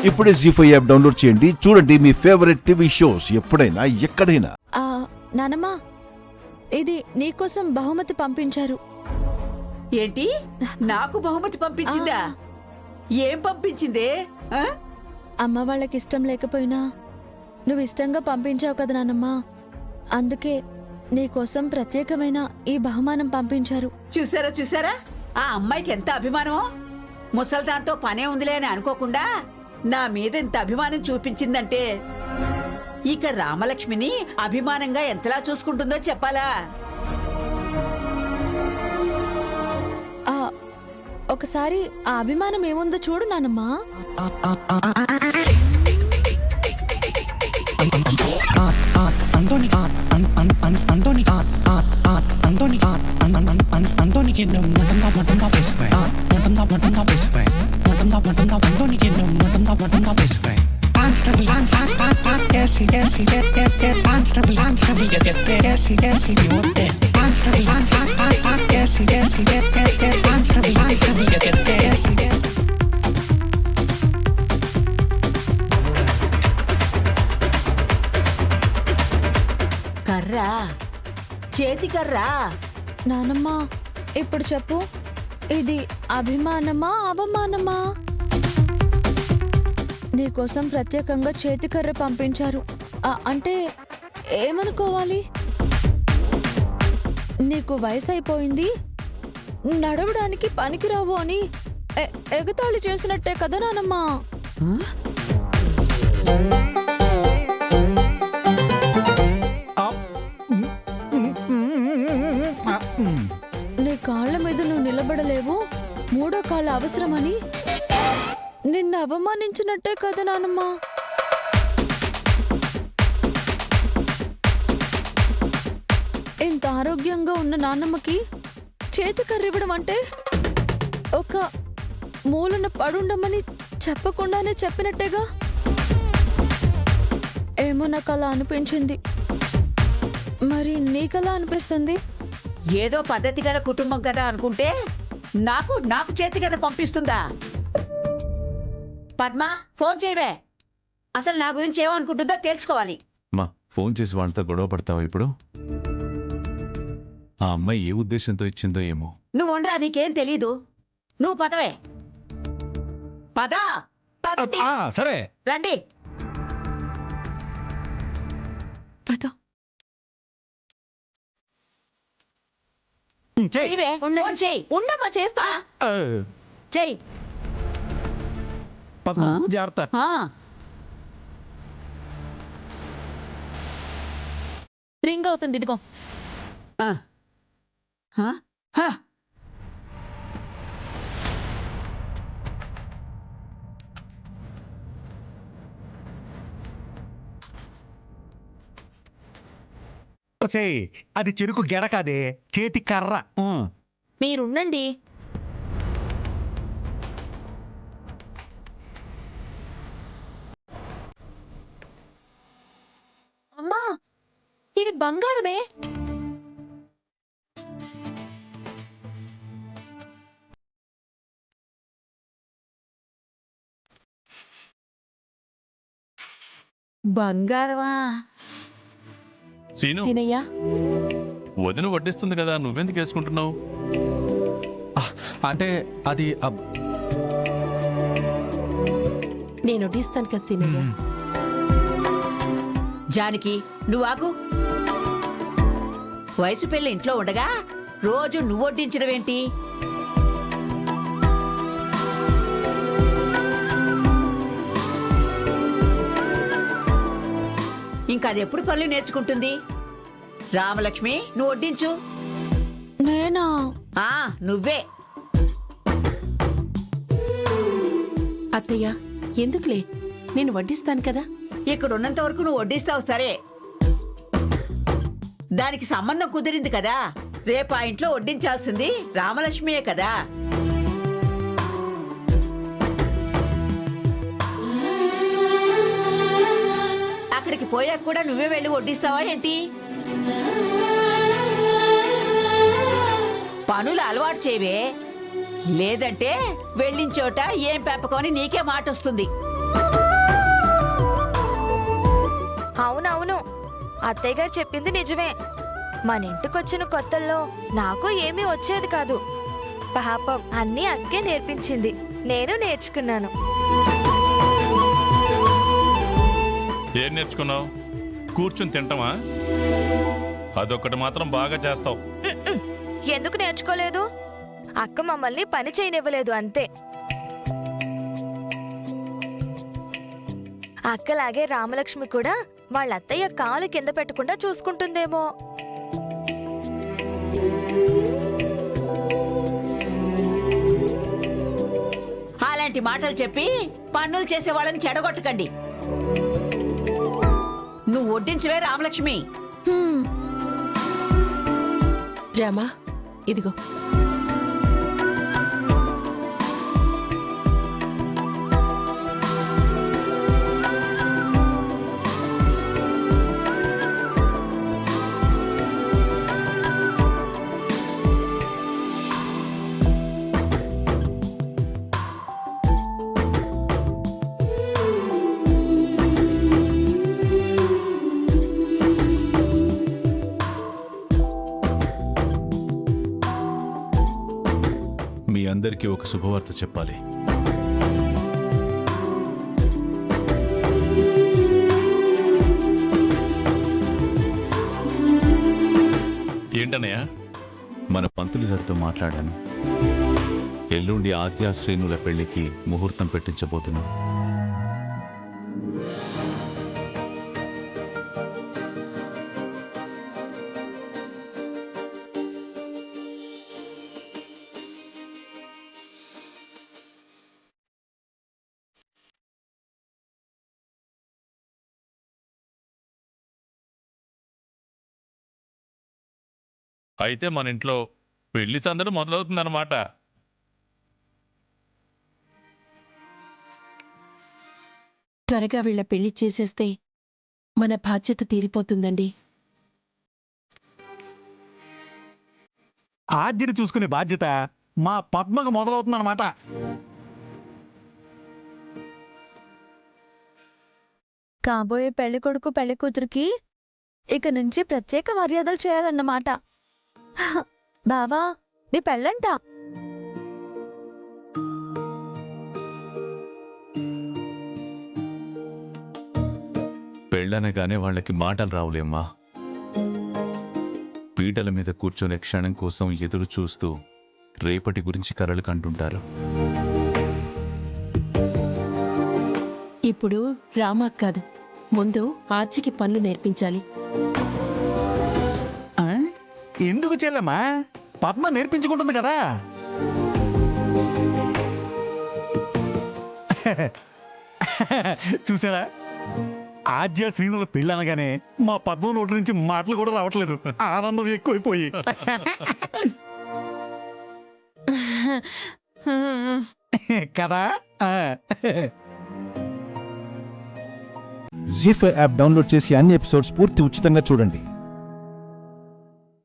ఇప్పుడే జీ5 app download చేయండి. చూడండి మీ ఫేవరెట్ టీవీ షోస్ ఎప్పుడైనా ఎక్కడైనా. నానమ్మా, ఇది నీకోసం బహుమతి పంపించారు. ఏంటి? నాకు బహుమతి పంపించిందా? ఏం పంపించిందే? అమ్మ వాళ్ళకి ఇష్టం లేకపోయినా నువ్వు ఇష్టంగా పంపించావు కదా నానమ్మా, అందుకే నీకోసం ప్రత్యేకమైన ఈ బహుమానం పంపించారు. చూసారా చూసారా, ఆ అమ్మాయికి ఎంత అభిమానమో. ముసల్దాంతో పనే ఉందిలే అని అనుకోకుండా నా మీద ఎంత అభిమానం చూపించిందంటే ఇక రామలక్ష్మిని అభిమానంగా ఎంతలా చూసుకుంటుందో చెప్పాలా? ఒకసారి ఆ అభిమానం ఏముందో చూడు నానమ్మా. కర్రా, చేతి కర్రా. నానమ్మా, ఇప్పుడు చెప్పు, ఇది అభిమానమా అవమానమా? నీకోసం ప్రత్యేకంగా చేతికర్ర పంపించారు అంటే ఏమనుకోవాలి? నీకు వయసు అయిపోయింది, నడవడానికి పనికిరావు అని ఎగతాళి చేసినట్టే కదా నానమ్మా. నీ కాళ్ళ మీద నువ్వు నిలబడలేవు, మూడో కాళ్ళ అవసరమని నిన్ను అవమానించినట్టే కదా నానమ్మా. ఇంత ఆరోగ్యంగా ఉన్న నాన్నమ్మకి చేతికర్రివ్వడం అంటే ఒక మూలన పడుండమని చెప్పకుండానే చెప్పినట్టేగా. ఏమో నాకు అలా అనిపించింది, మరి నీకలా అనిపిస్తుంది? ఏదో పద్ధతి గల కుటుంబం కదా అనుకుంటే నాకు నాకు చేతి కదా పంపిస్తుందా? పద్మా, ఫోన్ చేయవే. అసలు నా గురించి ఏమనుకుంటుందో తెలుసుకోవాలి. మా ఫోన్ చేసి వాళ్ళతో గొడవ పడతావా ఇప్పుడు? ఆ అమ్మాయి ఏ ఉద్దేశంతో ఇచ్చిందో ఏమో. నువ్వు ఉండరా, నీకేం తెలీదు. నువ్వు పదవే. పదా సరే రండి. ఉండమ్మా, చేస్తా. చెయ్యి. జాగ్రత్త. రింగ్ అవుతుంది, ఇదిగో. అది చెరుకు గెడ కాదే, చేతి కర్ర. మీరుండండి. అమ్మా, ఇది బంగారమే. బంగారమా? సీనయ్య, వదిన వడ్డిస్తుంది కదా, నువ్వెందుకు వేసుకుంటున్నావు? అంటే అది నేను వడ్డిస్తాను కదా సీనయ్య. జానకి, నువ్వు ఆగు. వయసు పిల్ల ఇంట్లో ఉండగా రోజు నువ్వు వడ్డించడం ఏంటి? ఇంకా అది ఎప్పుడు పనులు నేర్చుకుంటుంది? రామలక్ష్మి, నువ్వు వడ్డించు. నేనా? నువ్వే. అత్తయ్య, ఎందుకులే, నేను వడ్డిస్తాను కదా. ఇక్కడ ఉన్నంత వరకు నువ్వు వడ్డిస్తావు సరే, దానికి సంబంధం కుదిరింది కదా. రేపు ఆ ఇంట్లో వడ్డించాల్సింది రామలక్ష్మియే కదా. అక్కడికి పోయాక కూడా నువ్వే వెళ్ళి వడ్డిస్తావా ఏంటి? పనులు అలవాటు చేయవే, లేదంటే వెళ్ళిన చోట ఏం పెంపకం అని నీకే మాట వస్తుంది. అవునవును, అత్తయ్య గారు చెప్పింది నిజమే. మన ఇంటికొచ్చిన కొత్తల్లో నాకు ఏమీ వచ్చేది కాదు. పాపం అన్నీ అక్కే నేర్పించింది, నేను నేర్చుకున్నాను. ఏం నేర్చుకున్నావు? కూర్చుని తింటామా? అదొక్కటి మాత్రం బాగా చేస్తావు. ఉమ్మ్. ఎందుకు నేర్చుకోలేదు? అక్క మమ్మల్ని పని చేయనివ్వలేదు అంతే. అక్కలాగే రామలక్ష్మి కూడా వాళ్ళ అత్తయ్య కాలు కింద పెట్టకుండా చూసుకుంటుందేమో. అలాంటి మాటలు చెప్పి పన్నులు చేసే వాళ్ళని చెడగొట్టకండి. నువ్వు వడ్డించవే రామలక్ష్మి. హ్మ్. రామా, ఇదిగో. మీ అందరికీ ఒక శుభవార్త చెప్పాలి. ఏంటన్నయ్య? మన పంతులు గారితో మాట్లాడాను. ఎల్లుండి ఆద్య శ్రీనుల పెళ్లికి ముహూర్తం పెట్టించబోతున్నాం. అయితే మన ఇంట్లో పెళ్లి సందడి మొదలవుతుందన్నమాట. త్వరగా వీళ్ళ పెళ్లి చేసేస్తే మన బాధ్యత తీరిపోతుందండి. ఆద్యని చూసుకునే బాధ్యత మా పద్మకు మొదలవుతుందన్నమాట. కాబోయే పెళ్లి కొడుకు పెళ్లి కూతురికి ఇక నుంచి ప్రత్యేక మర్యాదలు చేయాలన్నమాట. బావా, నీ పెళ్ళంట. పెళ్ళనగానే వాళ్ళకి మాటలు రావులేమ్మా. పీటల మీద కూర్చొనే క్షణం కోసం ఎదురు చూస్తూ రేపటి గురించి కలలు కంటుంటారు. ఇప్పుడు రామా కాదు, ముందు ఆర్చికి పనులు నేర్పించాలి. ఆ? ఎందుకు చెల్లెమ్మా? పద్మ నేర్పించుకుంటుంది కదా. చూసారా, ఆద్య శ్రీనుల పెళ్ళి అనగానే మా పద్మ నోటి నుంచి మాటలు కూడా రావట్లేదు. ఆనందం ఎక్కువైపోయి. కదా. జీ5 యాప్ డౌన్లోడ్ చేసి అన్ని ఎపిసోడ్స్ పూర్తి ఉచితంగా చూడండి.